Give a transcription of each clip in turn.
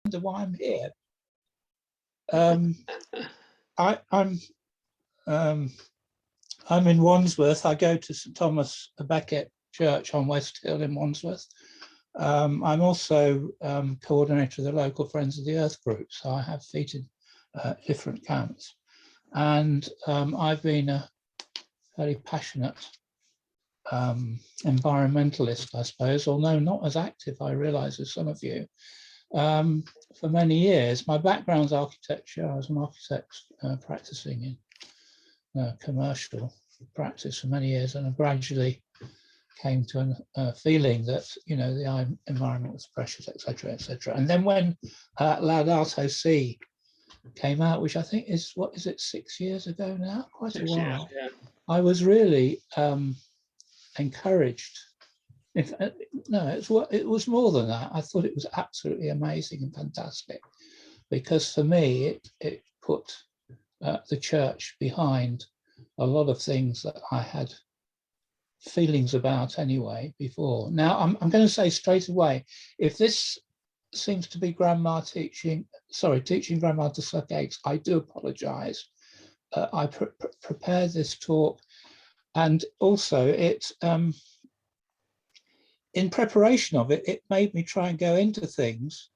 wonder why I'm here. I'm in Wandsworth. I go to St Thomas a Becket Church on West Hill in Wandsworth. I'm also coordinator of the local Friends of the Earth group, so I have feet in different camps. And I've been a very passionate environmentalist, I suppose, although not as active, I realise, as some of you, for many years. My background's architecture. I was an architect practicing in commercial practice for many years, and I gradually came to a feeling that, you know, the environment was precious, etc., etc. And then when Laudato Si came out, which I think is, what is it, 6 years ago now? Quite a while. Yeah. I was really encouraged. No, it was more than that. I thought it was absolutely amazing and fantastic, because for me, it put the church behind a lot of things that I had feelings about anyway before. Now, I'm going to say straight away, if this seems to be grandma teaching grandma to suck eggs, I do apologize. I prepared this talk, and also it, in preparation of it, it made me try and go into things,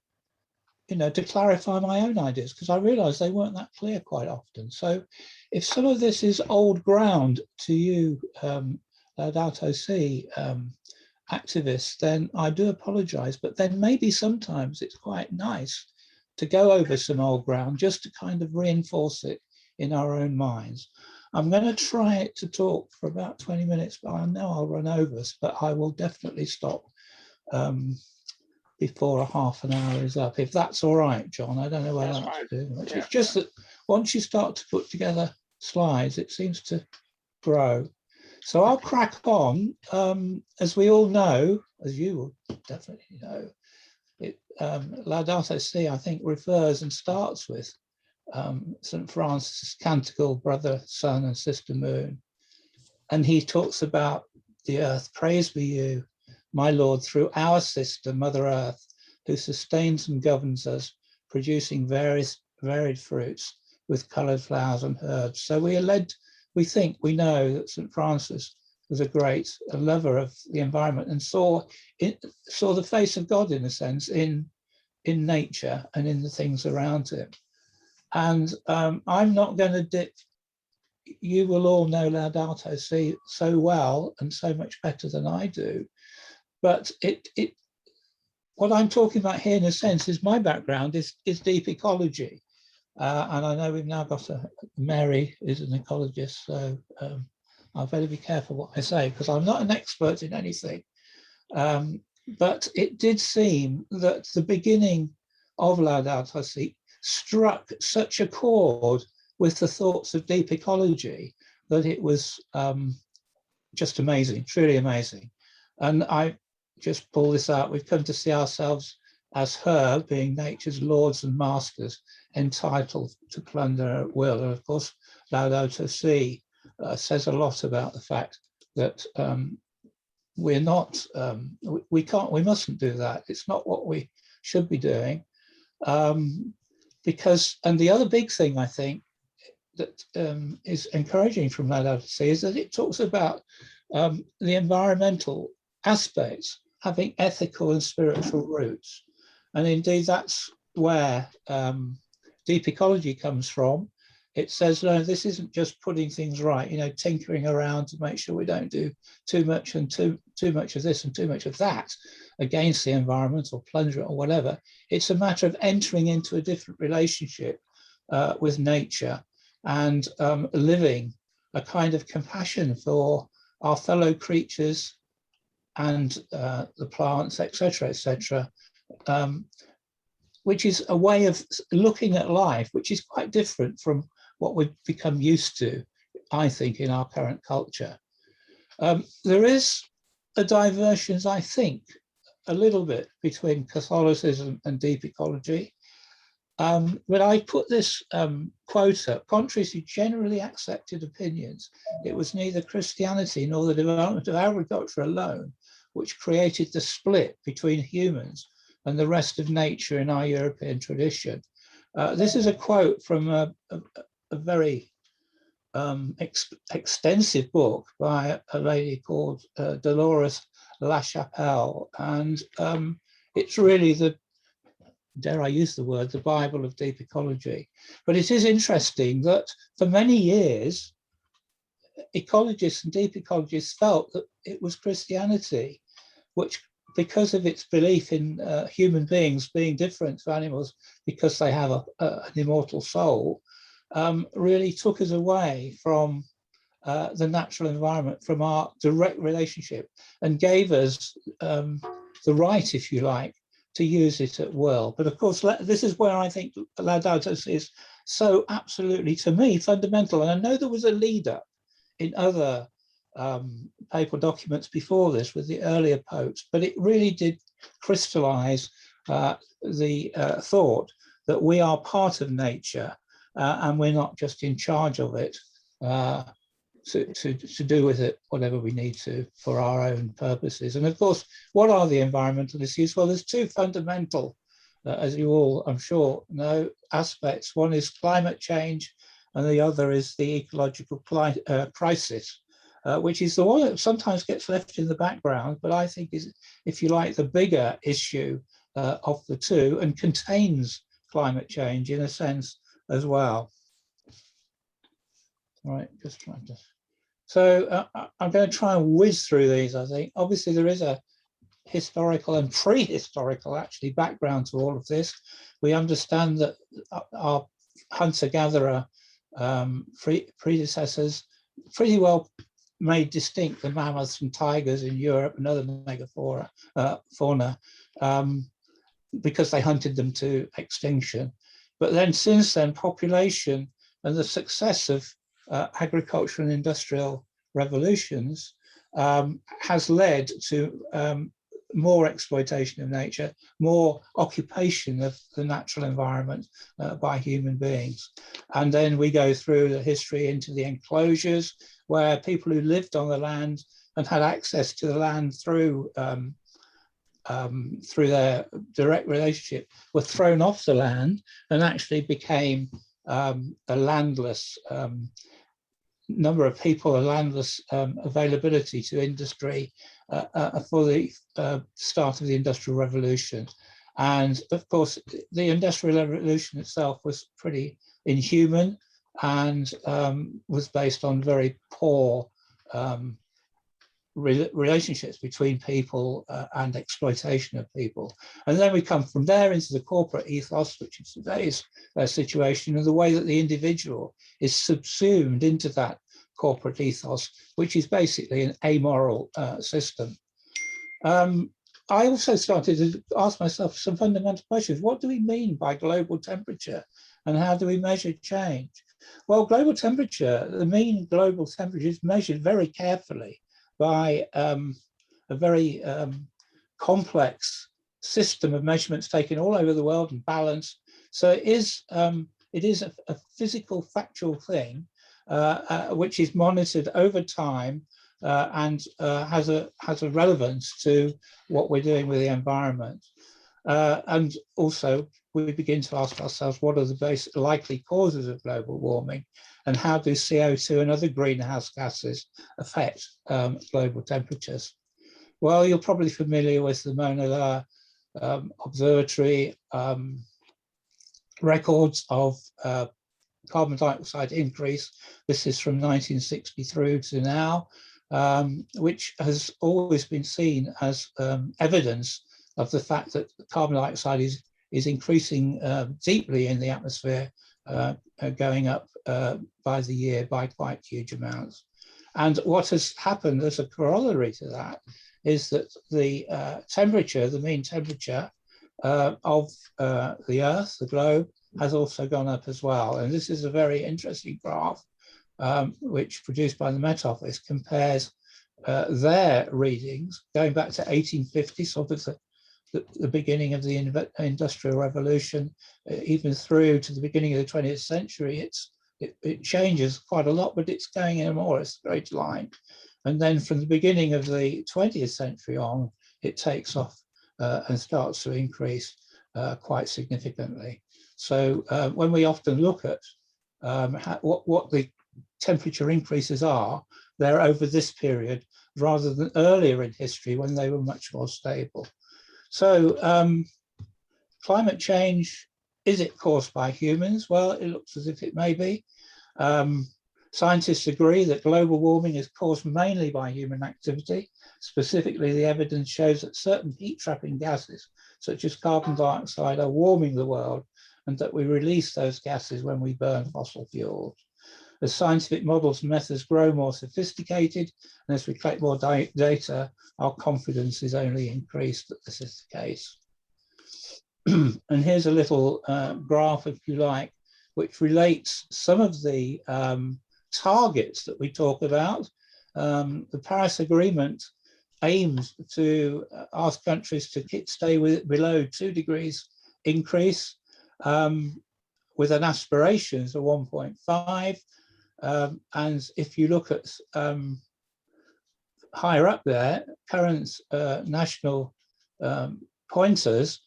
you know, to clarify my own ideas, because I realized they weren't that clear quite often. So if some of this is old ground to you, Laudato Si activists, then I do apologize. But then maybe sometimes it's quite nice to go over some old ground just to kind of reinforce it in our own minds. I'm going to try to talk for about 20 minutes, but I know I'll run over, but I will definitely stop before a half an hour is up, if that's all right, John. I don't know whether that's too much. Yeah. It's just that once you start to put together slides, it seems to grow. So I'll crack on. As we all know, as you will definitely know, Laudato Si, I think, refers and starts with St. Francis' Canticle, Brother, Sun, and Sister Moon. And he talks about the earth. Praise be you, my Lord, through our sister, Mother Earth, who sustains and governs us, producing varied fruits with coloured flowers and herbs. So we are led, we think, we know that St. Francis was a great lover of the environment and saw the face of God, in a sense, in nature and in the things around him. And I'm not going to dip, you will all know Laudato Si so well and so much better than I do. But what I'm talking about here, in a sense, is my background is deep ecology. And I know we've now got Mary is an ecologist, so I'll better be careful what I say, because I'm not an expert in anything. But it did seem that the beginning of Laudato Si struck such a chord with the thoughts of deep ecology that it was just amazing, truly amazing. And I just pull this out. We've come to see ourselves as her, being nature's lords and masters, entitled to plunder at will. And of course, Laudato Si says a lot about the fact that we're not, we mustn't do that. It's not what we should be doing. Because, and the other big thing I think that is encouraging from Laudato Si is that it talks about the environmental aspects having ethical and spiritual roots. And indeed, that's where deep ecology comes from. It says, no, this isn't just putting things right, you know, tinkering around to make sure we don't do too much and too much of this and too much of that against the environment or plunder it or whatever. It's a matter of entering into a different relationship with nature and living a kind of compassion for our fellow creatures and the plants, etc., which is a way of looking at life, which is quite different from what we've become used to, I think, in our current culture. There is a divergence, I think, a little bit between Catholicism and deep ecology. But I put this quote up, contrary to generally accepted opinions, it was neither Christianity nor the development of agriculture alone which created the split between humans and the rest of nature in our European tradition. This is a quote from a very extensive book by a lady called Dolores LaChapelle, and it's really the, dare I use the word, the Bible of deep ecology. But it is interesting that for many years, ecologists and deep ecologists felt that it was Christianity, which, because of its belief in human beings being different to animals because they have an immortal soul, really took us away from the natural environment, from our direct relationship, and gave us the right, if you like, to use it at will. But of course, this is where I think Laudato Si is so absolutely, to me, fundamental. And I know there was a lead-up in other papal documents before this with the earlier popes, but it really did crystallize the thought that we are part of nature and we're not just in charge of it to do with it whatever we need to for our own purposes. And of course, what are the environmental issues? Well, there's two fundamental, as you all, I'm sure, know, aspects. One is climate change, and the other is the ecological crisis, which is the one that sometimes gets left in the background, but I think is, if you like, the bigger issue of the two, and contains climate change in a sense as well. All right, just trying to. So I'm going to try and whiz through these, I think. Obviously, there is a historical and prehistorical, actually, background to all of this. We understand that our hunter-gatherer predecessors pretty well made distinct the mammoths and tigers in Europe and other megafauna because they hunted them to extinction. But then since then, population and the success of agricultural and industrial revolutions has led to more exploitation of nature, more occupation of the natural environment by human beings. And then we go through the history into the enclosures, where people who lived on the land and had access to the land through their direct relationship were thrown off the land and actually became a landless number of people, a landless availability to industry for the start of the Industrial Revolution. And of course, the Industrial Revolution itself was pretty inhuman and was based on very poor relationships between people and exploitation of people. And then we come from there into the corporate ethos, which is today's situation, and the way that the individual is subsumed into that corporate ethos, which is basically an amoral system. I also started to ask myself some fundamental questions. What do we mean by global temperature, and how do we measure change? Well, global temperature, the mean global temperature is measured very carefully by a very complex system of measurements taken all over the world and balanced. So it is a physical, factual thing which is monitored over time and has a relevance to what we're doing with the environment. And also, we begin to ask ourselves, what are the basic likely causes of global warming, and how do CO2 and other greenhouse gases affect global temperatures? Well, you're probably familiar with the Mauna Loa Observatory records of carbon dioxide increase. This is from 1960 through to now, which has always been seen as evidence of the fact that carbon dioxide is increasing deeply in the atmosphere, going up by the year by quite huge amounts. And what has happened as a corollary to that is that the temperature, the mean temperature of the Earth, the globe, has also gone up as well. And this is a very interesting graph, which produced by the Met Office, compares their readings going back to 1850, sort of the beginning of the Industrial Revolution, even through to the beginning of the 20th century. It changes quite a lot, but it's going in a more straight line. And then from the beginning of the 20th century on, it takes off and starts to increase quite significantly. So when we often look at what the temperature increases are, they're over this period rather than earlier in history when they were much more stable. So climate change, is it caused by humans? Well, it looks as if it may be. Scientists agree that global warming is caused mainly by human activity. Specifically, the evidence shows that certain heat-trapping gases, such as carbon dioxide, are warming the world, and that we release those gases when we burn fossil fuels. As scientific models and methods grow more sophisticated, and as we collect more data, our confidence is only increased that this is the case. And here's a little graph, if you like, which relates some of the targets that we talk about. The Paris Agreement aims to ask countries to stay below 2 degrees increase, with an aspiration of 1.5. And if you look at higher up there, current national pointers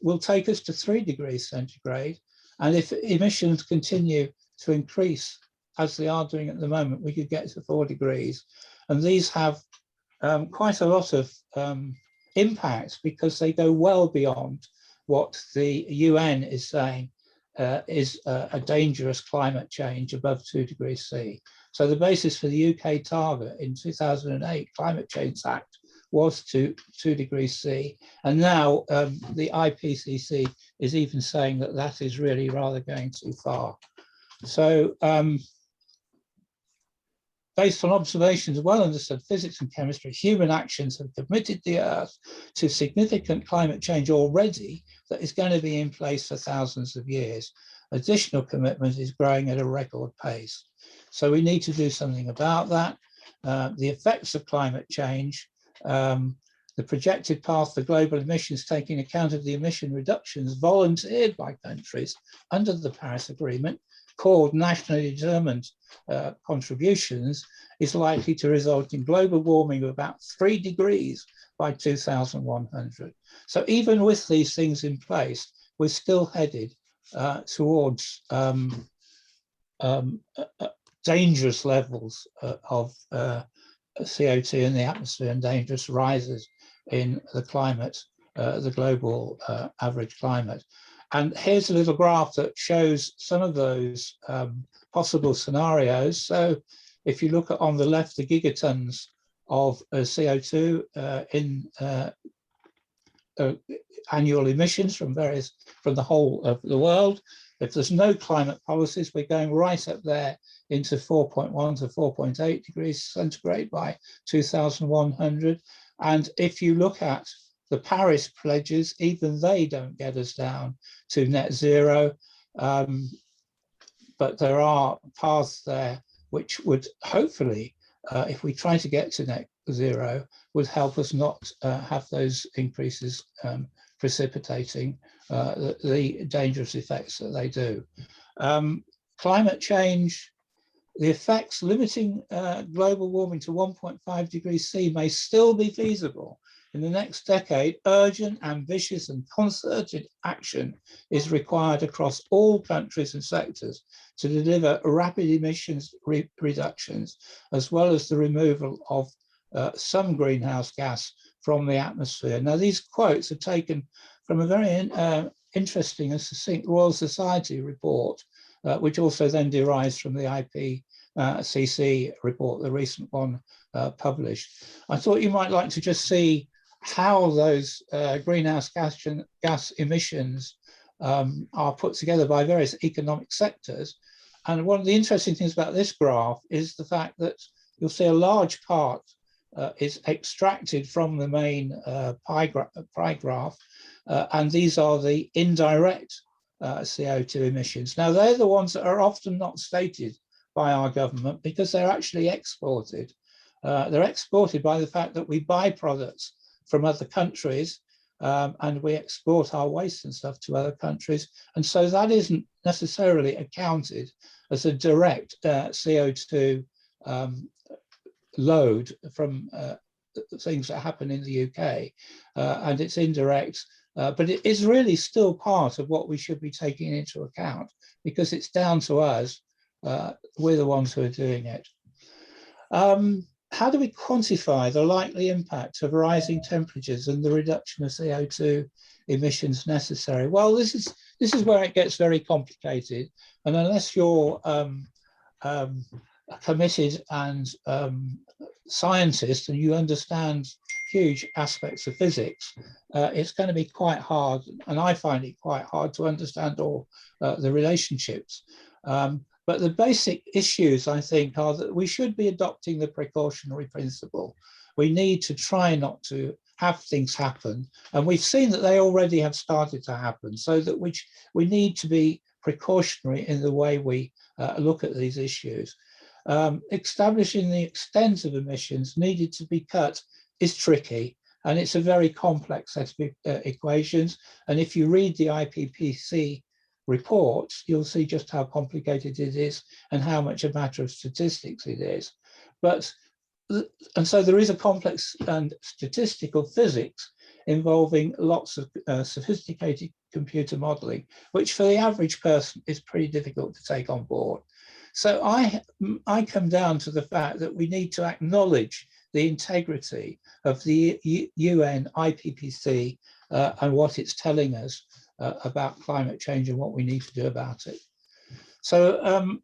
will take us to 3 degrees centigrade. And if emissions continue to increase as they are doing at the moment, we could get to 4 degrees. And these have quite a lot of impact because they go well beyond what the UN is saying is a dangerous climate change above 2 degrees C. So the basis for the UK target in 2008 Climate Change Act was 2 degrees C. And now the IPCC is even saying that that is really rather going too far. So based on observations of well understood physics and chemistry, human actions have committed the Earth to significant climate change already that is going to be in place for thousands of years. Additional commitment is growing at a record pace. So we need to do something about that. The effects of climate change, the projected path for global emissions taking account of the emission reductions volunteered by countries under the Paris Agreement, called nationally determined contributions, is likely to result in global warming of about 3 degrees by 2100. So even with these things in place, we're still headed towards dangerous levels of CO2 in the atmosphere and dangerous rises in the climate, the global average climate. And here's a little graph that shows some of those possible scenarios. So if you look at on the left, the gigatons of CO2 in annual emissions from the whole of the world. If there's no climate policies, we're going right up there into 4.1 to 4.8 degrees centigrade by 2100. And if you look at the Paris pledges, even they don't get us down to net zero. But there are paths there which would hopefully, if we try to get to net zero, would help us not have those increases precipitating the dangerous effects that they do. Climate change, the effects limiting global warming to 1.5 degrees C may still be feasible. In the next decade, urgent, ambitious, and concerted action is required across all countries and sectors to deliver rapid emissions reductions, as well as the removal of some greenhouse gas from the atmosphere. Now, these quotes are taken from a very interesting and succinct Royal Society report, which also then derives from the IPCC report, the recent one published. I thought you might like to just see how those greenhouse gas emissions are put together by various economic sectors. And one of the interesting things about this graph is the fact that you'll see a large part is extracted from the main pie graph, and these are the indirect CO2 emissions. Now, they're the ones that are often not stated by our government because they're actually exported. They're exported by the fact that we buy products from other countries and we export our waste and stuff to other countries. And so that isn't necessarily accounted as a direct CO2 load from things that happen in the UK, and it's indirect, but it is really still part of what we should be taking into account, because it's down to us. We're the ones who are doing it. How do we quantify the likely impact of rising temperatures and the reduction of CO2 emissions necessary? Well, this is where it gets very complicated, and unless you're a committed and scientist and you understand huge aspects of physics, it's going to be quite hard, and I find it quite hard to understand all the relationships. But the basic issues, I think, are that we should be adopting the precautionary principle. We need to try not to have things happen, and we've seen that they already have started to happen, so that we need to be precautionary in the way we look at these issues. Establishing the extent of emissions needed to be cut is tricky, and it's a very complex set of equations. And if you read the IPCC reports, you'll see just how complicated it is and how much a matter of statistics it is. And so there is a complex and statistical physics involving lots of sophisticated computer modeling, which for the average person is pretty difficult to take on board. So I come down to the fact that we need to acknowledge the integrity of the UN IPCC and what it's telling us about climate change and what we need to do about it. So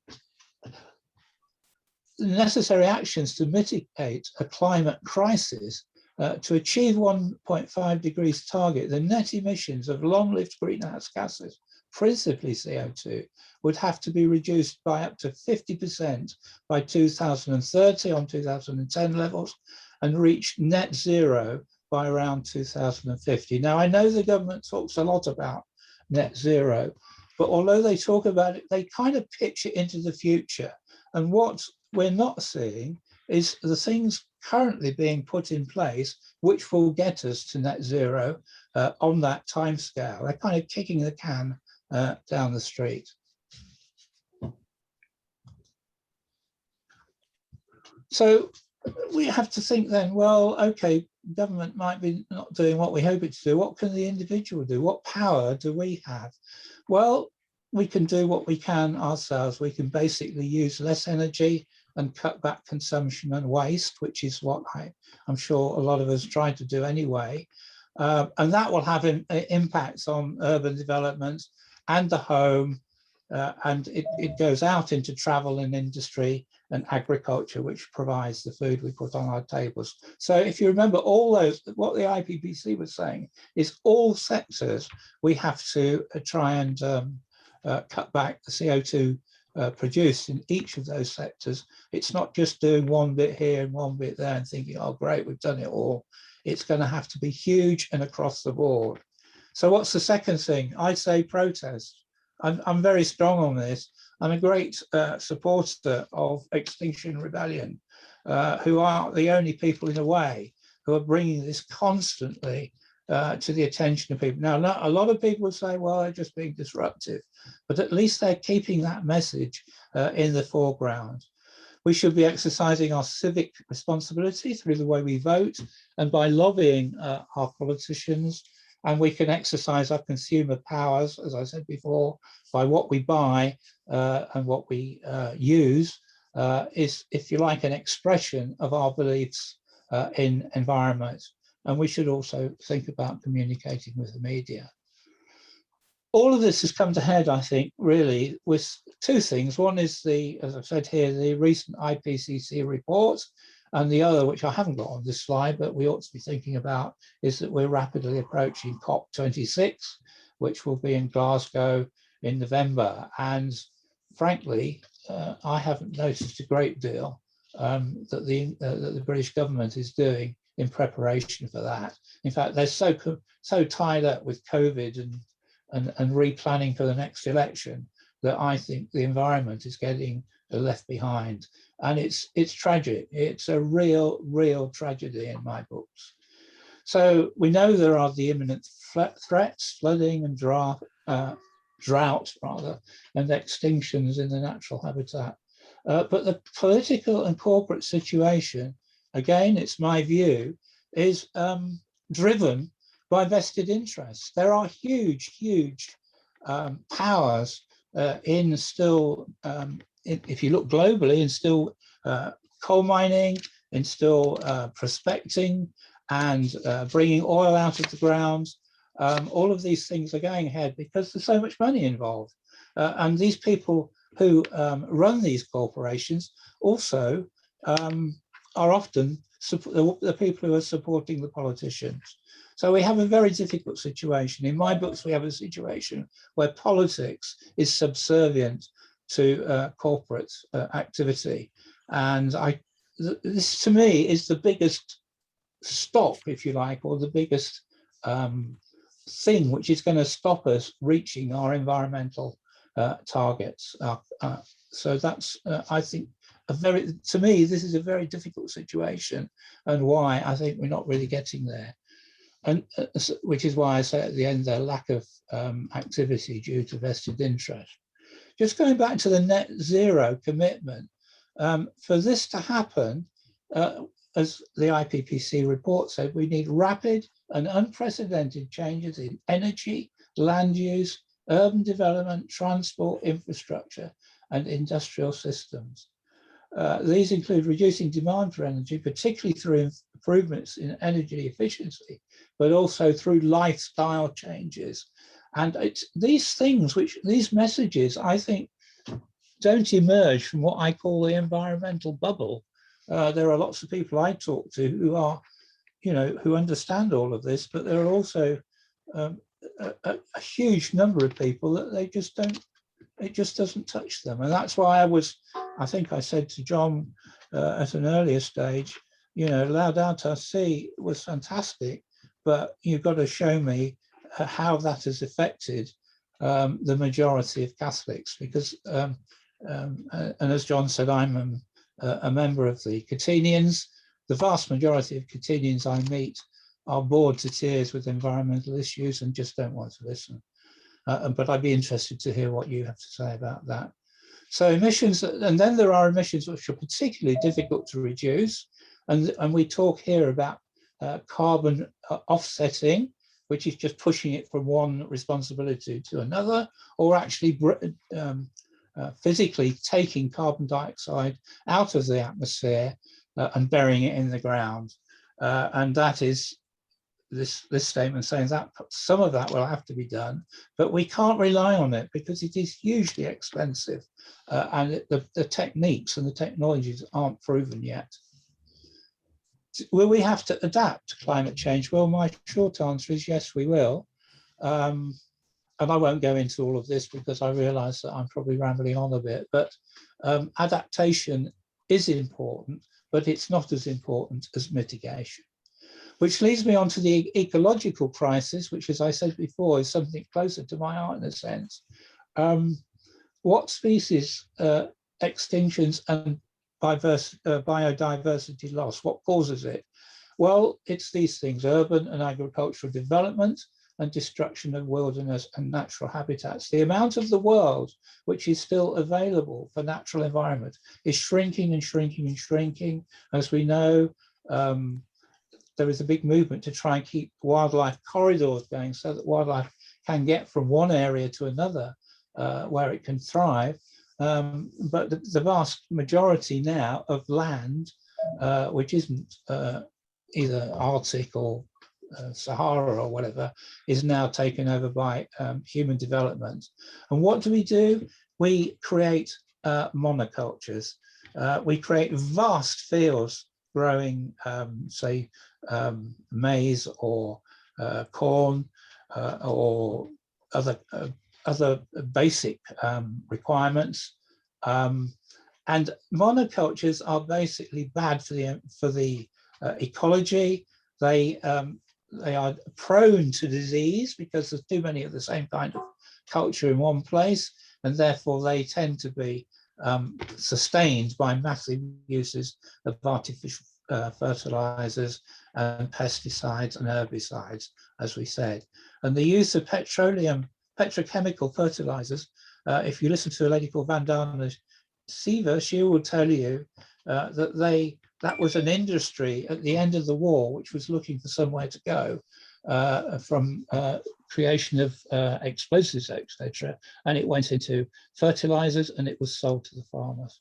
the necessary actions to mitigate a climate crisis, to achieve 1.5 degrees target, the net emissions of long-lived greenhouse gases, principally CO2, would have to be reduced by up to 50% by 2030 on 2010 levels, and reach net zero by around 2050. Now, I know the government talks a lot about net zero, but although they talk about it, they kind of pitch it into the future. And what we're not seeing is the things currently being put in place which will get us to net zero on that timescale. They're kind of kicking the can down the street. So we have to think then, well, okay, government might be not doing what we hope it to do. What can the individual do? What power do we have? Well, we can do what we can ourselves. We can basically use less energy and cut back consumption and waste, which is what I'm sure a lot of us try to do anyway. And that will have impacts on urban development and the home, and it goes out into travel and industry and agriculture, which provides the food we put on our tables. So if you remember all those, what the IPCC was saying is all sectors we have to try and cut back the CO2 produced in each of those sectors. It's not just doing one bit here and one bit there and thinking, oh great, we've done it all. It's going to have to be huge and across the board. So what's the second thing? I say protest. I'm very strong on this. I'm a great supporter of Extinction Rebellion, who are the only people in a way who are bringing this constantly to the attention of people. Now, a lot of people say, well, they're just being disruptive, but at least they're keeping that message in the foreground. We should be exercising our civic responsibility through the way we vote and by lobbying our politicians. And we can exercise our consumer powers, as I said before, by what we buy and what we use is, if you like, an expression of our beliefs in environment. And we should also think about communicating with the media. All of this has come to head, I think, really, with two things. One is as I've said here, the recent IPCC report, and the other, which I haven't got on this slide, but we ought to be thinking about, is that we're rapidly approaching COP26, which will be in Glasgow in November. And frankly, I haven't noticed a great deal that the British government is doing in preparation for that. In fact, they're so tied up with COVID and replanning for the next election that I think the environment is getting left behind. And it's tragic. It's a real tragedy in my books. So we know there are the imminent threats, flooding and drought rather, and extinctions in the natural habitat. But the political and corporate situation again, it's my view, is driven by vested interests. There are huge powers in still, if you look globally, in still coal mining, in still prospecting and bringing oil out of the ground. All of these things are going ahead because there's so much money involved. And these people who run these corporations also are often the people who are supporting the politicians. So we have a very difficult situation. In my books, we have a situation where politics is subservient to corporate activity. And this, to me, is the biggest stop, if you like, or the biggest thing which is going to stop us reaching our environmental targets. So that's, I think, to me, this is a very difficult situation, and why I think we're not really getting there. And which is why I say at the end, the lack of activity due to vested interest. Just going back to the net zero commitment, for this to happen, as the IPCC report said, we need rapid and unprecedented changes in energy, land use, urban development, transport, infrastructure, and industrial systems. These include reducing demand for energy, particularly through improvements in energy efficiency, but also through lifestyle changes. And it's these things, these messages, I think, don't emerge from what I call the environmental bubble. There are lots of people I talk to who are, who understand all of this, but there are also a huge number of people that they just don't, it just doesn't touch them. And that's why I think I said to John at an earlier stage, Laudato Si was fantastic, but you've got to show me how that has affected the majority of Catholics, because, and as John said, I'm a member of the Catenians. The vast majority of Catenians I meet are bored to tears with environmental issues and just don't want to listen. But I'd be interested to hear what you have to say about that. So emissions, and then there are emissions which are particularly difficult to reduce. And we talk here about carbon offsetting, which is just pushing it from one responsibility to another, or actually physically taking carbon dioxide out of the atmosphere and burying it in the ground. And that is this statement saying that some of that will have to be done, but we can't rely on it because it is hugely expensive, and the techniques and the technologies aren't proven yet. Will we have to adapt to climate change? Well, my short answer is yes, we will. And I won't go into all of this because I realize that I'm probably rambling on a bit, but adaptation is important, but it's not as important as mitigation. Which leads me on to the ecological crisis, which, as I said before, is something closer to my heart in a sense. What species extinctions and biodiversity loss, what causes it? Well, it's these things: urban and agricultural development and destruction of wilderness and natural habitats. The amount of the world which is still available for natural environment is shrinking and shrinking and shrinking. As we know, there is a big movement to try and keep wildlife corridors going so that wildlife can get from one area to another where it can thrive. But the vast majority now of land, which isn't either Arctic or Sahara or whatever, is now taken over by human development. And what do? We create monocultures. We create vast fields growing, say, maize or corn or other basic requirements. And monocultures are basically bad for the ecology. They are prone to disease because there's too many of the same kind of culture in one place, and therefore they tend to be sustained by massive uses of artificial fertilizers and pesticides and herbicides, as we said. And the use of petrochemical fertilizers, if you listen to a lady called Vandana Siva, she will tell you that they that was an industry at the end of the war, which was looking for somewhere to go from creation of explosives, etc. And it went into fertilizers and it was sold to the farmers.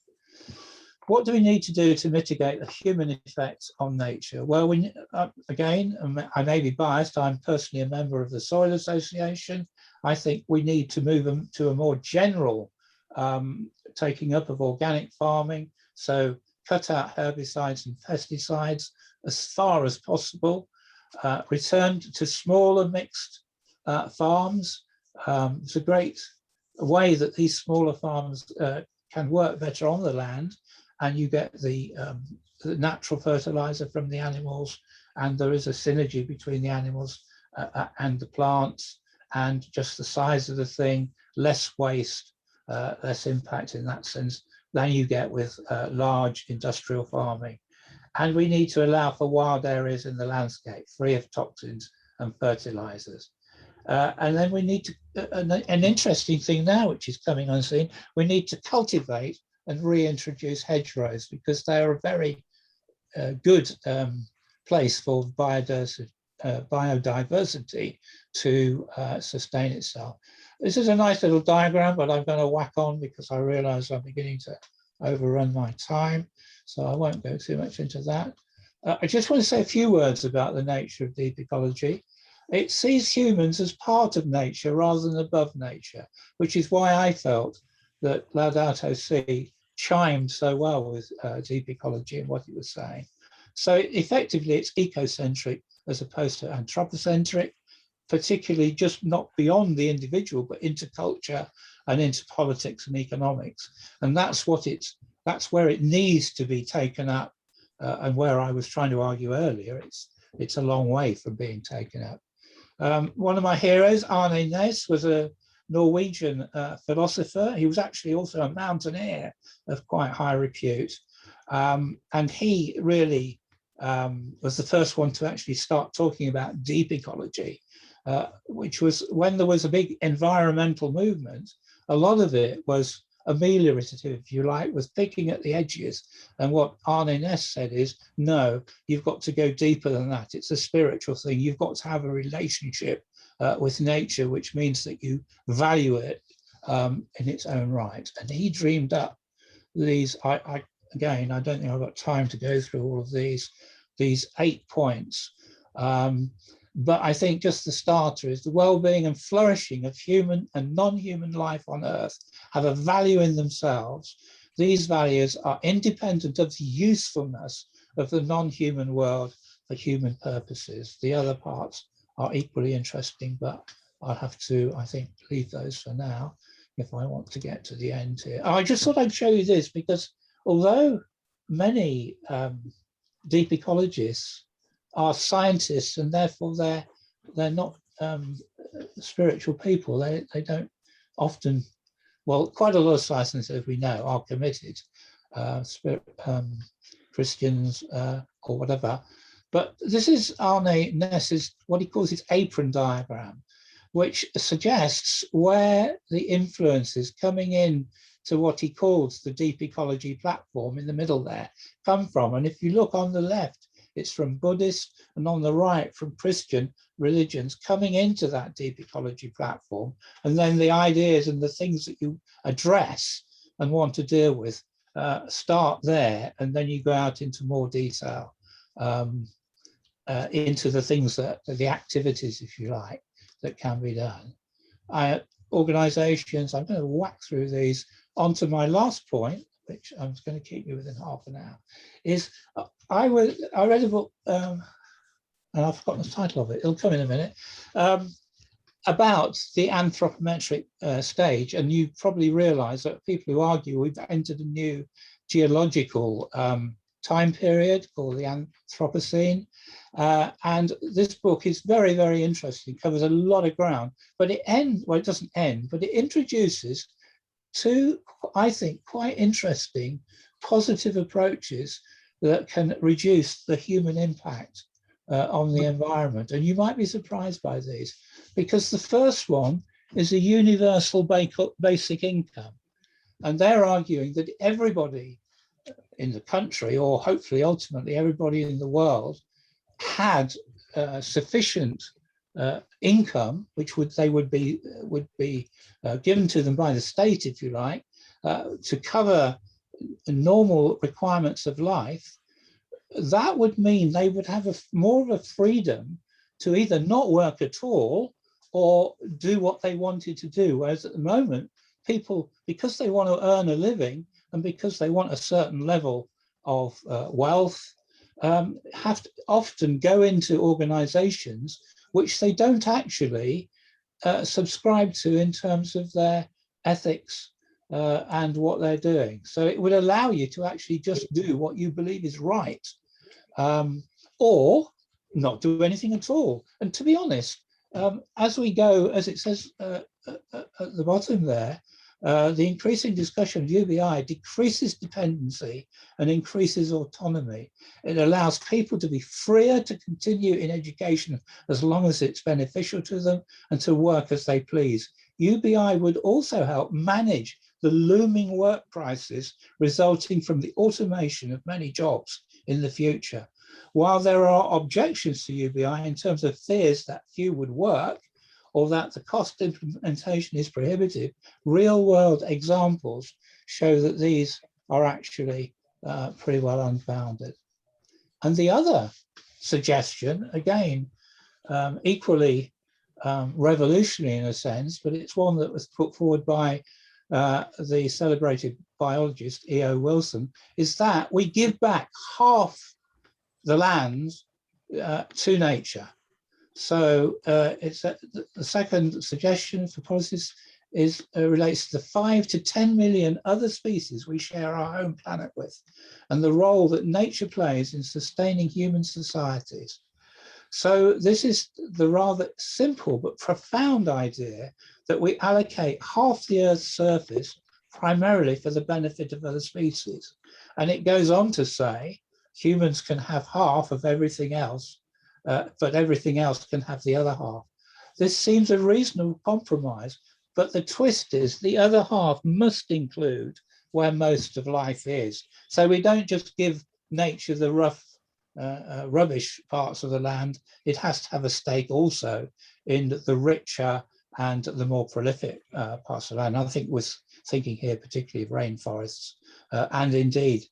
What do we need to do to mitigate the human effects on nature? Well, again, I may be biased. I'm personally a member of the Soil Association. I think we need to move them to a more general taking up of organic farming. So cut out herbicides and pesticides as far as possible. Return to smaller mixed farms. It's a great way that these smaller farms can work better on the land, and you get the natural fertilizer from the animals, and there is a synergy between the animals and the plants, and just the size of the thing, less waste, less impact in that sense than you get with large industrial farming. And we need to allow for wild areas in the landscape, free of toxins and fertilizers. And then we need to, an interesting thing now, which is coming on scene, we need to cultivate and reintroduce hedgerows, because they are a very good place for biodiversity to sustain itself. This is a nice little diagram, but I'm going to whack on because I realize I'm beginning to overrun my time, so I won't go too much into that. I just want to say a few words about the nature of deep ecology. It sees humans as part of nature rather than above nature, which is why I felt that Laudato Si chimed so well with deep ecology and what it was saying. So effectively, it's ecocentric as opposed to anthropocentric, particularly just not beyond the individual, but into culture and into politics and economics. And that's where it needs to be taken up, and where I was trying to argue earlier, it's a long way from being taken up. One of my heroes, Arne Næss, was a Norwegian philosopher. He was actually also a mountaineer of quite high repute. And he really was the first one to actually start talking about deep ecology, which was when there was a big environmental movement. A lot of it was ameliorative, if you like, was picking at the edges. And what Arne Næss said is, no, you've got to go deeper than that. It's a spiritual thing. You've got to have a relationship with nature, which means that you value it in its own right. And he dreamed up these, again, I don't think I've got time to go through all of these 8 points. But I think just the starter is the well-being and flourishing of human and non-human life on Earth have a value in themselves. These values are independent of the usefulness of the non-human world for human purposes. The other parts are equally interesting, but I'll have to, I think, leave those for now if I want to get to the end here. I just thought I'd show you this because although many deep ecologists are scientists and therefore they're not spiritual people, they don't often, well, quite a lot of scientists, as we know, are committed, Christians or whatever. But this is Arne Næss's, what he calls his apron diagram, which suggests where the influences coming in to what he calls the deep ecology platform in the middle there come from. And if you look on the left, it's from Buddhist, and on the right from Christian religions coming into that deep ecology platform. And then the ideas and the things that you address and want to deal with start there, and then you go out into more detail, into the things that, the activities, if you like, that can be done. Organizations, I'm going to whack through these. Onto my last point, which I'm going to keep you within half an hour, is I read a book, and I've forgotten the title of it, it'll come in a minute, about the anthropometric stage. And you probably realize that people who argue we've entered a new geological time period called the Anthropocene. And this book is very, very interesting, covers a lot of ground, but it ends, well, it doesn't end, but it introduces two, I think, quite interesting positive approaches that can reduce the human impact on the environment. And you might be surprised by these, because the first one is a universal basic income. And they're arguing that everybody in the country, or hopefully ultimately everybody in the world, had sufficient income, which would be given to them by the state, if you like, to cover normal requirements of life, that would mean they would have more of a freedom to either not work at all or do what they wanted to do. Whereas at the moment, people, because they want to earn a living and because they want a certain level of wealth, have to often go into organizations which they don't actually subscribe to in terms of their ethics and what they're doing. So it would allow you to actually just do what you believe is right, or not do anything at all. And to be honest, as we go, as it says at the bottom there, the increasing discussion of UBI decreases dependency and increases autonomy. It allows people to be freer to continue in education as long as it's beneficial to them and to work as they please. UBI would also help manage the looming work crisis resulting from the automation of many jobs in the future. While there are objections to UBI in terms of fears that few would work, or that the cost implementation is prohibitive, real-world examples show that these are actually pretty well unfounded. And the other suggestion, again, equally revolutionary in a sense, but it's one that was put forward by the celebrated biologist E.O. Wilson, is that we give back half the land to nature. So it's the second suggestion for policies relates to the 5 to 10 million other species we share our home planet with, and the role that nature plays in sustaining human societies. So this is the rather simple but profound idea that we allocate half the Earth's surface primarily for the benefit of other species. And it goes on to say humans can have half of everything else, but everything else can have the other half. This seems a reasonable compromise, but the twist is the other half must include where most of life is. So we don't just give nature the rough, rubbish parts of the land. It has to have a stake also in the richer and the more prolific parts of land. I think we're thinking here particularly of rainforests and indeed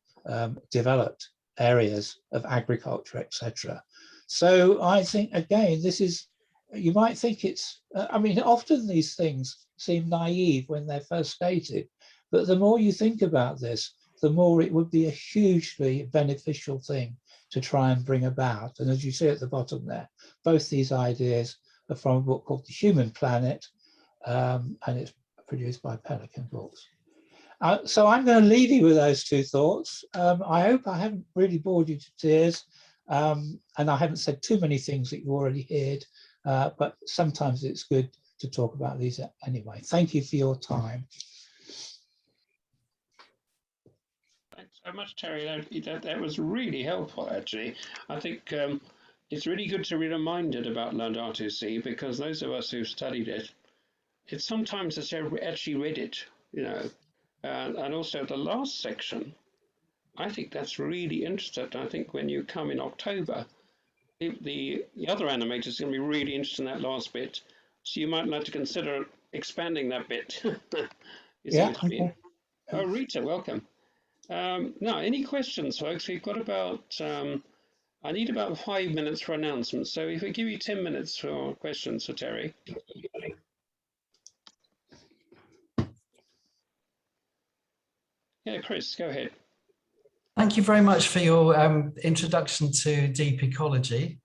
developed areas of agriculture, etc. So I think, again, this is, you might think it's, I mean, often these things seem naive when they're first stated, but the more you think about this, the more it would be a hugely beneficial thing to try and bring about. And as you see at the bottom there, both these ideas are from a book called The Human Planet, and it's produced by Pelican Books. So I'm going to leave you with those two thoughts. I hope I haven't really bored you to tears, and I haven't said too many things that you already heard, but sometimes it's good to talk about these anyway. Thank you for your time. Thanks so much, Terry. That was really helpful, actually. I think it's really good to be reminded about Laudato Si, because those of us who've studied it, it's sometimes as they've actually read it, you know. And also the last section, I think that's really interesting. I think when you come in October, the other animators are going to be really interested in that last bit. So you might like to consider expanding that bit. Yeah. Okay. Oh, Rita, welcome. Now, any questions, folks? We've got about, I need about 5 minutes for announcements. So if we give you 10 minutes for questions for Terry. Yeah, Chris, go ahead. Thank you very much for your introduction to Deep Ecology.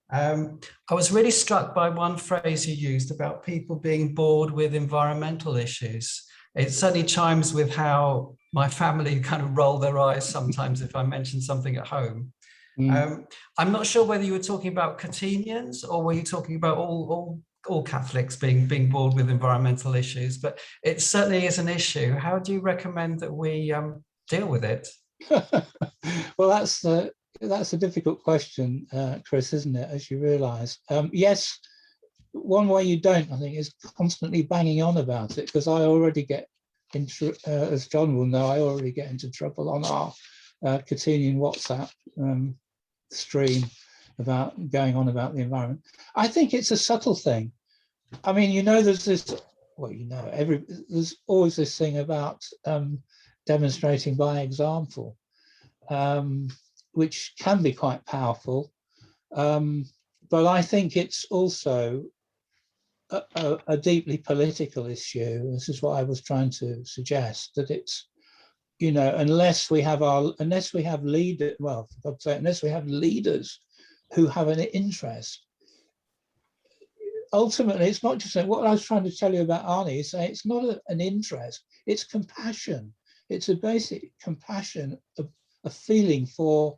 I was really struck by one phrase you used about people being bored with environmental issues. It certainly chimes with how my family kind of roll their eyes sometimes if I mention something at home. I'm not sure whether you were talking about Catenians or were you talking about all Catholics being bored with environmental issues, but it certainly is an issue. How do you recommend that we deal with it? Well, that's a difficult question, Chris, isn't it, as you realise? Yes, one way you don't, I think, is constantly banging on about it, because I already get into, as John will know, I already get into trouble on our Catinian WhatsApp stream going on about the environment. I think it's a subtle thing. I mean, you know, there's this, well, you know, there's always this thing about demonstrating by example, which can be quite powerful. But I think it's also a deeply political issue. This is what I was trying to suggest, that it's, you know, unless we have leaders, well, for God's sake, unless we have leaders who have an interest, ultimately, it's not just what I was trying to tell you about Arnie, is saying it's not an interest, it's compassion. It's a basic compassion, a feeling for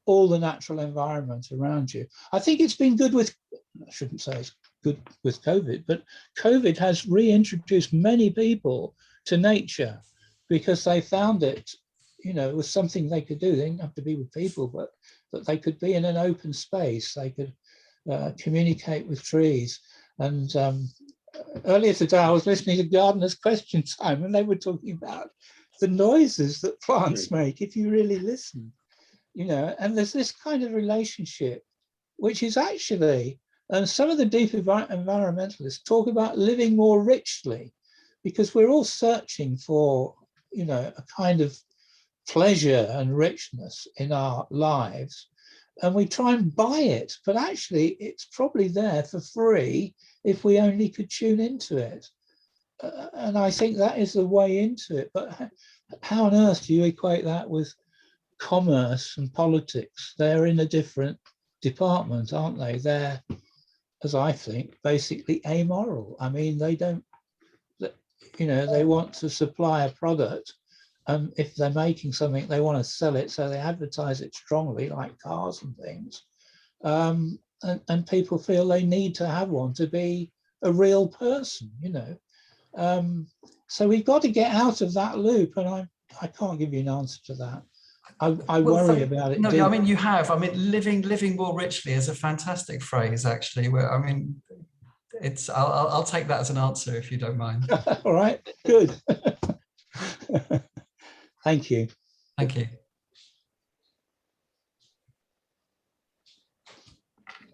all the natural environment around you. I think it's been good with, I shouldn't say it's good with COVID, but COVID has reintroduced many people to nature because they found it, you know, it was something they could do. They didn't have to be with people, but that they could be in an open space. They could communicate with trees. And earlier today, I was listening to Gardener's Question Time, and they were talking about the noises that plants make if you really listen, you know. And there's this kind of relationship, which is actually, and some of the deep environmentalists talk about living more richly, because we're all searching for, you know, a kind of pleasure and richness in our lives, and we try and buy it, but actually it's probably there for free if we only could tune into it. And I think that is the way into it. But how on earth do you equate that with commerce and politics? They're in a different department, aren't they? They're, as I think, basically amoral. I mean, they don't, you know, they want to supply a product. If they're making something, they want to sell it, so they advertise it strongly, like cars and things. And people feel they need to have one to be a real person, you know. So we've got to get out of that loop, and I can't give you an answer to that. I worry about it. No, I mean, you have. I mean, living more richly is a fantastic phrase, actually. Where, I mean, it's. I'll take that as an answer if you don't mind. All right, good. Thank you. Thank you.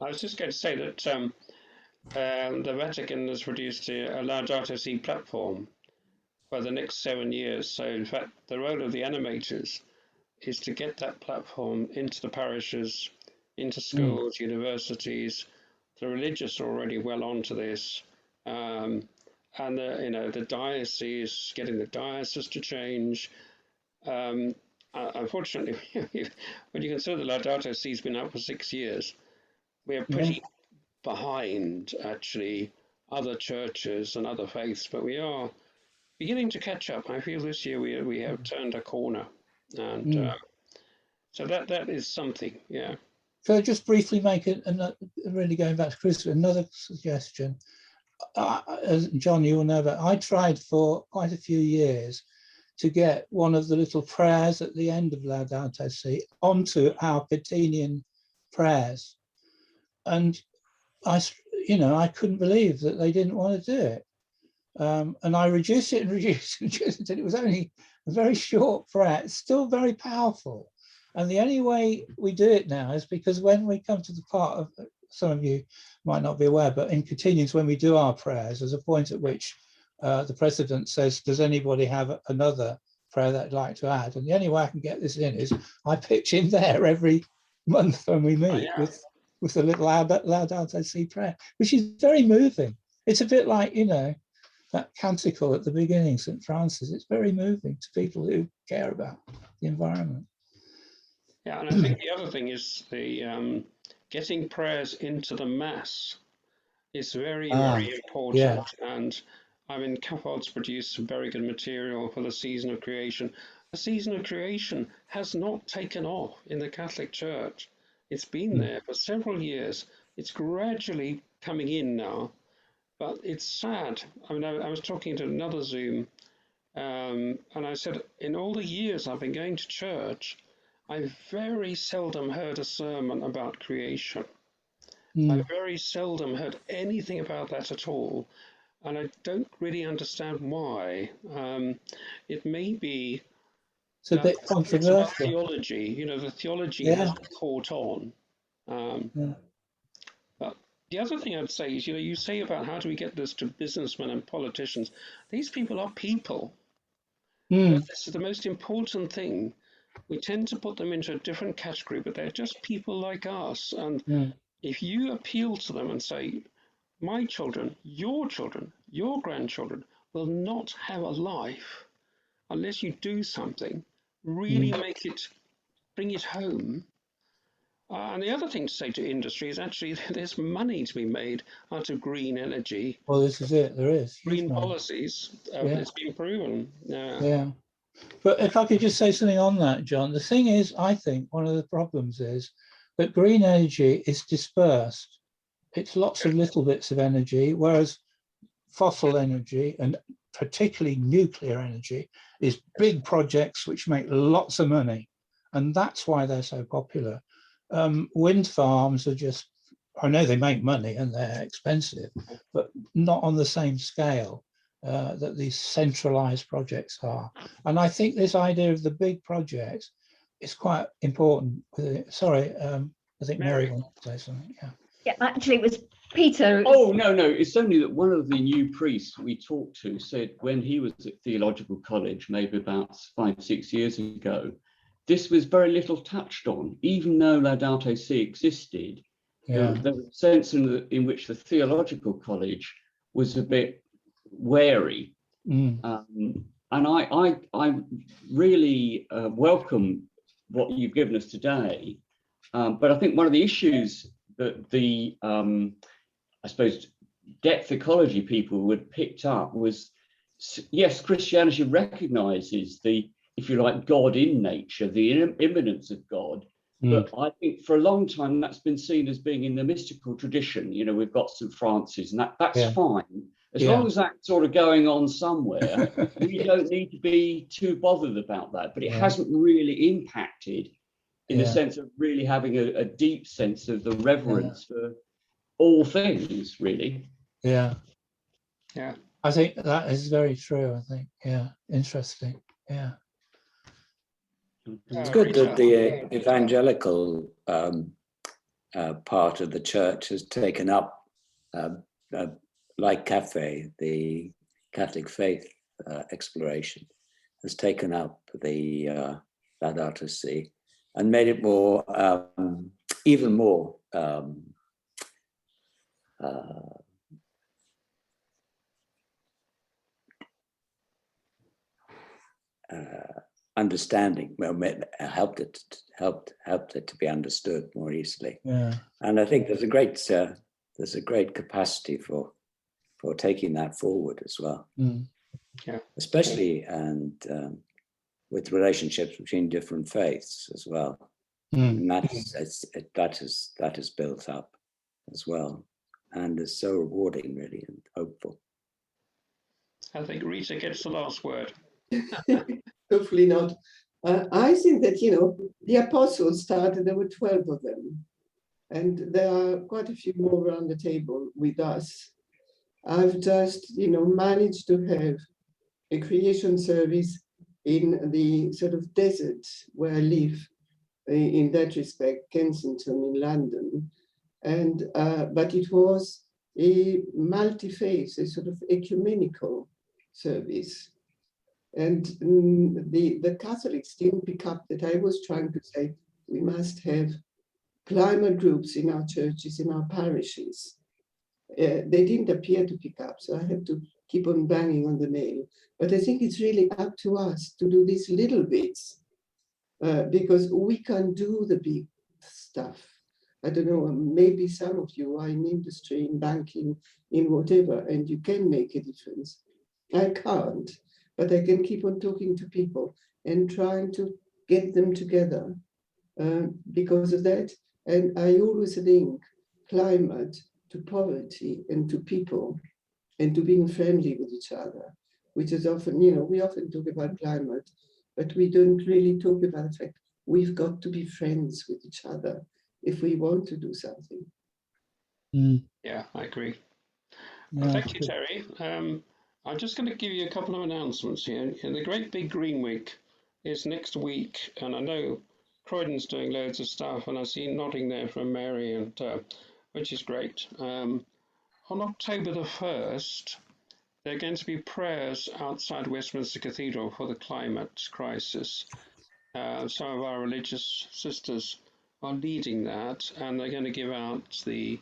I was just going to say that the Vatican has produced a Laudato Si platform for the next 7 years. So, in fact, the role of the animators is to get that platform into the parishes, into schools, universities. The religious are already well onto this, and the diocese, getting the diocese to change. Unfortunately, when you consider the Laudato Si has been out for 6 years, we are pretty behind actually other churches and other faiths, but we are beginning to catch up. I feel this year we have turned a corner, and so that is something. Yeah. So just briefly make really going back to Chris, another suggestion. As John, you will know that I tried for quite a few years to get one of the little prayers at the end of Laudato Si onto our Catinian prayers, and I couldn't believe that they didn't want to do it. And I reduced it and reduced it. It was only a very short prayer. It's still very powerful. And the only way we do it now is because when we come to the part of, some of you might not be aware, but in Catinians, when we do our prayers, there's a point at which the president says, does anybody have another prayer that I'd like to add? And the only way I can get this in is I pitch in there every month when we meet with a little Laudato Si prayer, which is very moving. It's a bit like, that canticle at the beginning, St. Francis. It's very moving to people who care about the environment. Yeah, and I think the other thing is the getting prayers into the Mass is very, very important. Yeah. And I mean, Catholics produce some very good material for the season of creation. The season of creation has not taken off in the Catholic Church. It's been there for several years. It's gradually coming in now, but it's sad. I mean, I was talking to another Zoom, and I said, in all the years I've been going to church, I've very seldom heard a sermon about creation. I very seldom heard anything about that at all, and I don't really understand why. It may be it's a bit It's about controversial. theology. You know, the theology Yeah. hasn't caught on. Yeah. But the other thing I'd say is, you know, you say about how do we get this to businessmen and politicians? These people are people. This is the most important thing. We tend to put them into a different category, but they're just people like us. And if you appeal to them and say, my children, your grandchildren will not have a life unless you do something, really bring it home. And the other thing to say to industry is actually there's money to be made out of green energy. Well, this is it. There is huge Green money. policies. Yeah. It's been proven. Yeah. Yeah. But if I could just say something on that, John, the thing is, I think one of the problems is that green energy is dispersed. It's lots of little bits of energy, whereas fossil energy, and particularly nuclear energy, is big projects which make lots of money. And that's why they're so popular. Wind farms are just, I know they make money and they're expensive, but not on the same scale that these centralized projects are. And I think this idea of the big projects is quite important. Sorry, I think Mary wants to say something. Yeah. Yeah, actually, it was Peter. Oh, no. It's only that one of the new priests we talked to said when he was at Theological College, maybe about 5-6 years ago, this was very little touched on, even though Laudato Si existed. Yeah. There was a sense in which the Theological College was a bit wary. And I really welcome what you've given us today. But I think one of the issues that the, I suppose, depth ecology people would picked up was, yes, Christianity recognizes the, if you like, God in nature, the immanence of God. But I think for a long time that's been seen as being in the mystical tradition. You know, we've got St. Francis, and that's fine. As long as that's sort of going on somewhere, we don't need to be too bothered about that. But it hasn't really impacted in the sense of really having a deep sense of the reverence for all things, really. Yeah. Yeah. I think that is very true, I think. Yeah. Interesting. Yeah. It's good that the evangelical part of the church has taken up, like Cafe, the Catholic faith exploration, has taken up the Laudato Si and made it more, even more understanding. Well, helped it to be understood more easily. Yeah. And I think there's a great capacity for taking that forward as well. Yeah. Especially with relationships between different faiths as well. And that is built up as well, and is so rewarding, really, and hopeful. I think Rita gets the last word. Hopefully not. I think that, you know, the apostles started, there were 12 of them, and there are quite a few more around the table with us. I've just, you know, managed to have a creation service in the sort of desert where I live, in that respect, Kensington in London. And but it was a multi-faith, a sort of ecumenical service. And the Catholics didn't pick up that I was trying to say we must have climate groups in our churches, in our parishes. They didn't appear to pick up, so I have to keep on banging on the nail. But I think it's really up to us to do these little bits, because we can do the big stuff. I don't know, maybe some of you are in industry, in banking, in whatever, and you can make a difference. I can't, but I can keep on talking to people and trying to get them together because of that. And I always link climate to poverty and to people and to being friendly with each other, which is often, you know, we often talk about climate, but we don't really talk about the fact we've got to be friends with each other if we want to do something. Yeah, I agree. Well, thank you, Terry. I'm just going to give you a couple of announcements here. The Great Big Green Week is next week, and I know Croydon's doing loads of stuff, and I see nodding there from Mary, and which is great. On October the 1st, there are going to be prayers outside Westminster Cathedral for the climate crisis. Some of our religious sisters are leading that, and they're going to give out the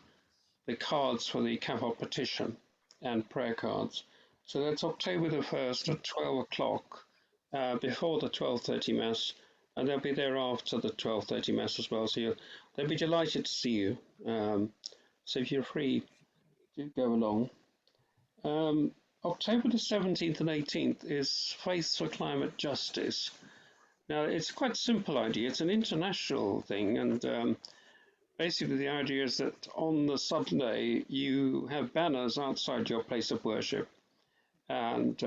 cards for the Catholic petition and prayer cards. So that's October the 1st at 12 o'clock, before the 12:30 Mass, and they'll be there after the 12:30 Mass as well. So they'll be delighted to see you. So if you're free, do go along. October the 17th and 18th is Faith for Climate Justice. Now, it's quite a simple idea. It's an international thing, and basically the idea is that on the Sunday, you have banners outside your place of worship, and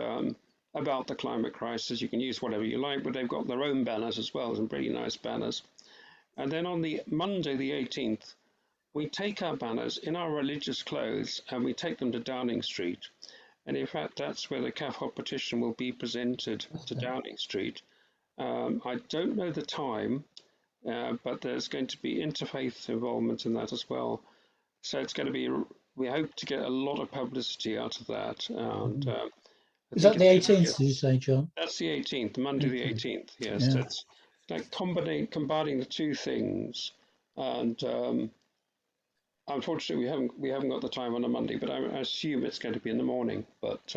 about the climate crisis. You can use whatever you like, but they've got their own banners as well, some pretty nice banners. And then on the Monday, the 18th, we take our banners in our religious clothes and we take them to Downing Street. And in fact, that's where the Catholic petition will be presented to Downing Street. I don't know the time, but there's going to be interfaith involvement in that as well. So it's going to be, we hope to get a lot of publicity out of that. And is that the 18th, did you say, John? That's the 18th, Monday the 18th, yes. Yeah. That's like combining the two things. And unfortunately, we haven't got the time on a Monday, but I assume it's going to be in the morning. But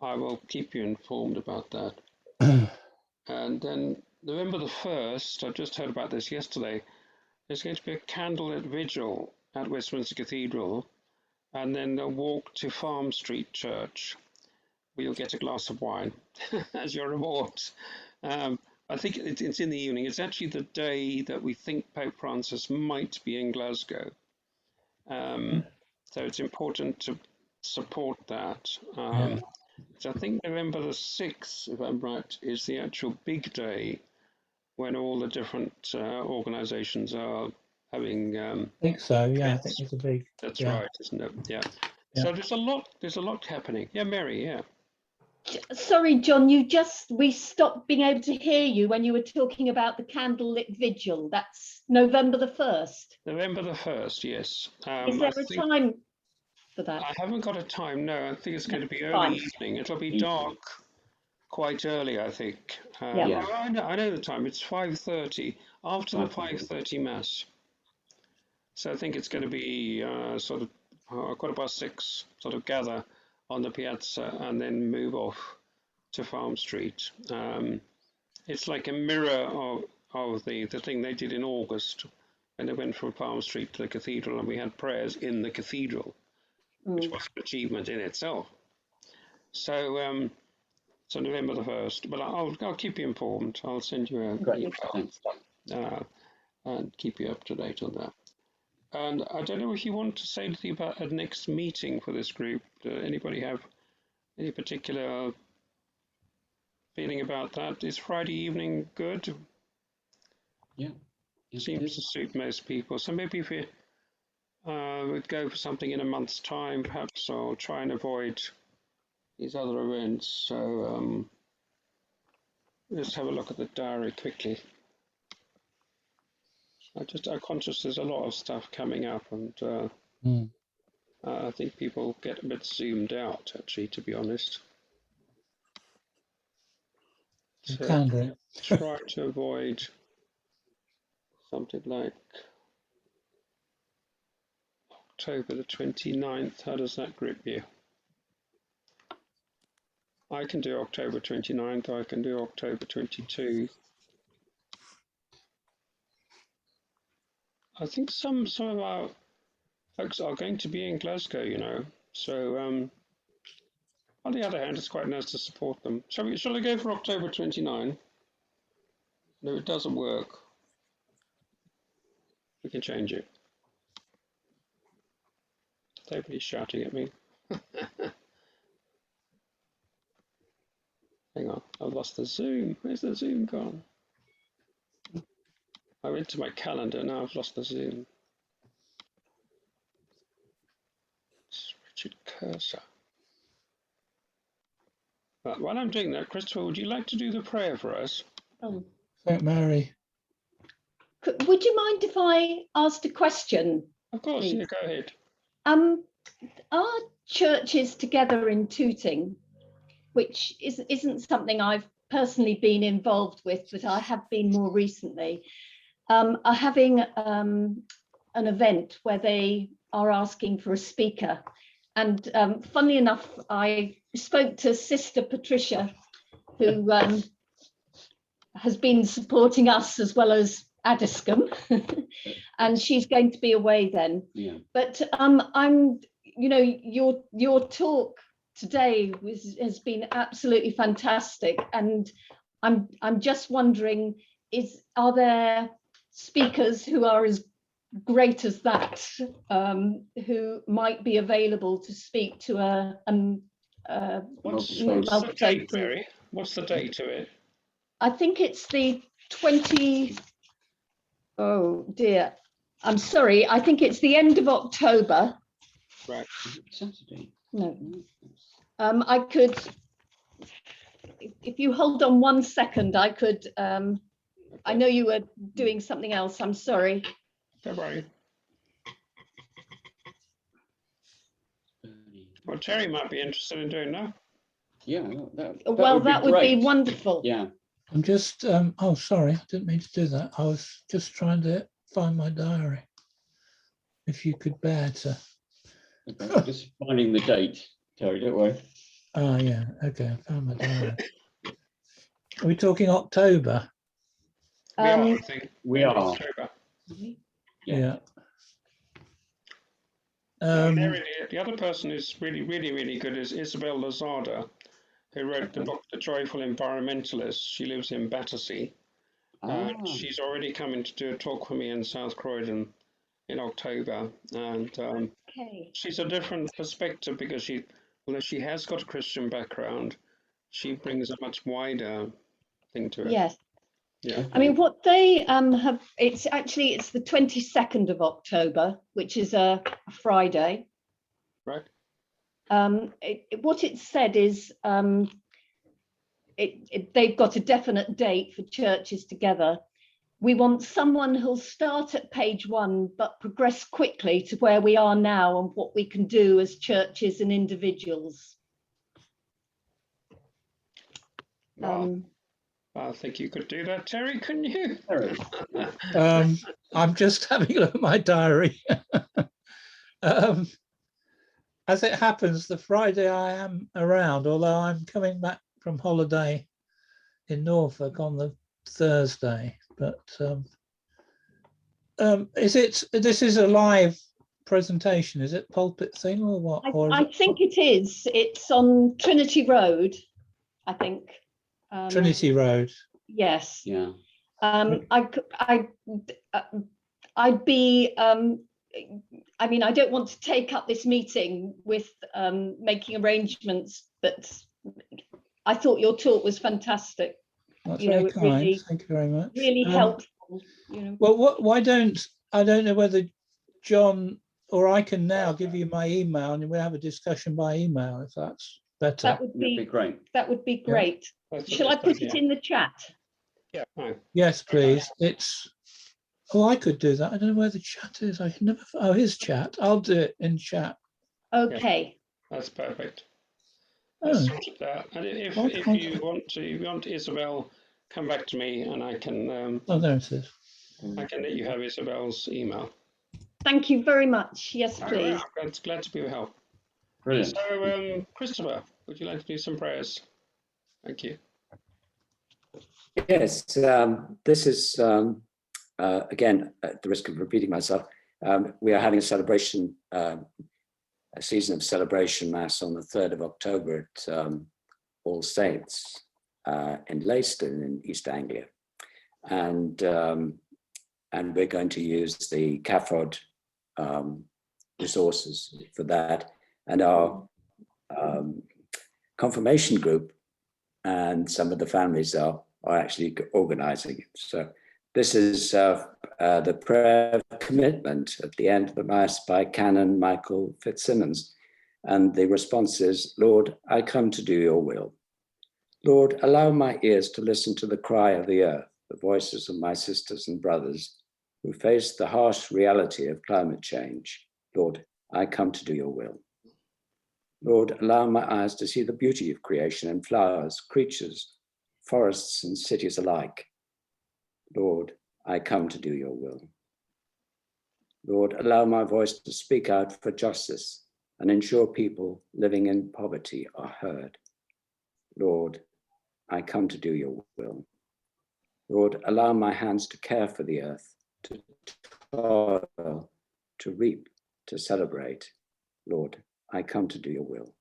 I will keep you informed about that. And then November the 1st, I've just heard about this yesterday, there's going to be a candlelit vigil at Westminster Cathedral, and then a walk to Farm Street Church, where you'll get a glass of wine as your reward. I think it's in the evening. It's actually the day that we think Pope Francis might be in Glasgow. So it's important to support that. So I think November the 6th, if I'm right, is the actual big day when all the different organisations are having. I think so. Yeah, events. I think it's a big. That's yeah. right, isn't it? Yeah. Yeah. So there's a lot happening. Yeah, Mary. Yeah. Sorry, John, we stopped being able to hear you when you were talking about the candlelit vigil. That's November the 1st. November the 1st, yes. Is there a time for that? I haven't got a time, no. I think it's going to be early evening. It'll be dark quite early, I think. Yeah. I know the time. It's 5:30, after the 5:30 Mass. So I think it's going to be sort of 6:15, sort of gather on the piazza and then move off to Farm Street. It's like a mirror of the thing they did in August, and they went from Farm Street to the cathedral, and we had prayers in the cathedral, which was an achievement in itself. So, so November the 1st, but I'll keep you informed. I'll send you a email and keep you up to date on that. And I don't know if you want to say anything about a next meeting for this group. Anybody have any particular feeling about that? Is Friday evening good? Yeah. Seems to suit most people. So maybe if we would go for something in a month's time, perhaps I'll try and avoid these other events. So let's have a look at the diary quickly. I'm conscious there's a lot of stuff coming up, and I think people get a bit zoomed out, actually, to be honest. So try to avoid something like October the 29th. How does that grip you? I can do October 29th. I can do October 22. I think some of our folks are going to be in Glasgow, you know. So on the other hand, it's quite nice to support them. Shall I go for October 29? No, it doesn't work. We can change it. Nobody's shouting at me. Hang on, I've lost the Zoom. Where's the Zoom gone? I went to my calendar, now I've lost the Zoom. It's Richard Cursor. But while I'm doing that, Christopher, would you like to do the prayer for us? Oh. Thank Mary. Would you mind if I asked a question? Of course, Please. you go ahead. Are churches together in Tooting, which isn't something I've personally been involved with, but I have been more recently, are having an event where they are asking for a speaker. And funnily enough, I spoke to Sister Patricia, who has been supporting us as well as Addiscombe, and she's going to be away then. Yeah. But I'm, you know, your talk today has been absolutely fantastic, and I'm just wondering, are there speakers who are as great as that, who might be available to speak to What's the date, Mary? What's the date to it? I think it's the 20. Oh dear, I'm sorry. I think it's the end of October. Right. Saturday. No. I could, if you hold on 1 second, I could. I know you were doing something else. I'm sorry. Don't worry. Well, Terry might be interested in doing that. Yeah. That would be wonderful. Yeah. I'm just, oh, sorry, I didn't mean to do that. I was just trying to find my diary. If you could bear to. Okay. Just finding the date, Terry, don't worry. Oh, yeah, okay, I found my diary. Are we talking October? We are, I think. We are. October. Yeah. The other person who's really good is Isabel Lozada, who wrote the book The Joyful Environmentalist. She lives in Battersea. She's already coming to do a talk for me in South Croydon in October, and she's a different perspective because although she has got a Christian background, she brings a much wider thing to it. Yes. Yeah. I mean, what they have, it's the 22nd of October, which is a Friday. Right. What it said is they've got a definite date for churches together. We want someone who'll start at page 1, but progress quickly to where we are now and what we can do as churches and individuals. Well, I think you could do that, Terry, couldn't you? I'm just having a look at my diary. As it happens, the Friday I am around, although I'm coming back from holiday in Norfolk on the Thursday. But this is a live presentation? Is it pulpit thing or what? I think it is. It's on Trinity Road, I think. Trinity Road. Yes. Yeah. I'd be. I mean, I don't want to take up this meeting with making arrangements, but I thought your talk was fantastic. That's very kind. Really, thank you very much. Really helpful. You know. Well, why don't I don't know whether John or I can now give you my email and we'll have a discussion by email if that's better. That would be great. That would be great. Yeah. Shall I put it in the chat? Yeah. Fine. Yes, please. It's. Oh, I could do that. I don't know where the chat is. I can never. Oh, here's chat. I'll do it in chat. Okay. Yeah, that's perfect. Oh. Let's sort it out. And if you want Isabel, come back to me and I can. Oh, there it is. I can let you have Isabel's email. Thank you very much. Yes, please. I'm glad to be of help. Brilliant. So, Christopher, would you like to do some prayers? Thank you. Yes, this is, again, at the risk of repeating myself, we are having a celebration, a season of celebration mass on the 3rd of October at All Saints in Leiston in East Anglia. And we're going to use the CAFOD resources for that. And our confirmation group and some of the families are actually organizing it. So this is the prayer of commitment at the end of the Mass by Canon Michael Fitzsimmons. And the response is, Lord, I come to do your will. Lord, allow my ears to listen to the cry of the earth, the voices of my sisters and brothers who face the harsh reality of climate change. Lord, I come to do your will. Lord, allow my eyes to see the beauty of creation and flowers, creatures, forests and cities alike. Lord, I come to do your will. Lord, allow my voice to speak out for justice and ensure people living in poverty are heard. Lord, I come to do your will. Lord, allow my hands to care for the earth, to toil, to reap, to celebrate. Lord, I come to do your will.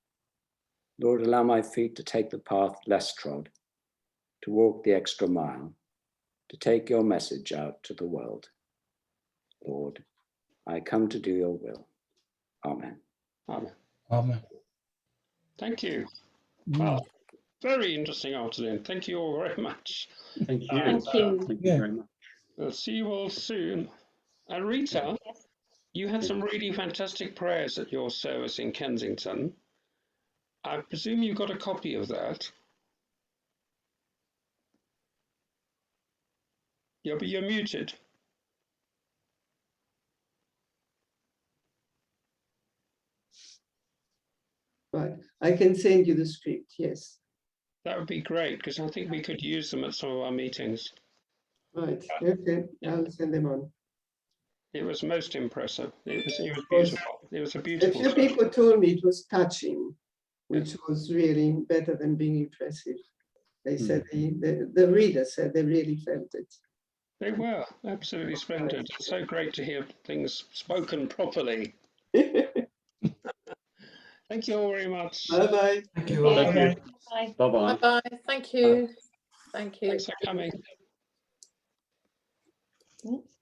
Lord, allow my feet to take the path less trod, to walk the extra mile, to take your message out to the world. Lord, I come to do your will. Amen. Amen. Amen. Thank you. Mm. Well, very interesting afternoon. Thank you all very much. Thank you. Thank you. Thank you very much. We'll see you all soon. And Rita, you had some really fantastic prayers at your service in Kensington. I presume you got a copy of that. Yeah, but you're muted. Right, I can send you the script, yes. That would be great, because I think we could use them at some of our meetings. Right, okay, I'll send them on. It was most impressive. It was Of course. beautiful. It was a A beautiful few session. people told me it was touching, which was really better than being impressive. They said, the reader said they really felt it. They were absolutely splendid. It's so great to hear things spoken properly. Thank you all very much. Bye-bye. Thank you all. Thank you. Bye. Bye-bye. Bye-bye. Thank you. Thank you. Thanks for coming. Oops.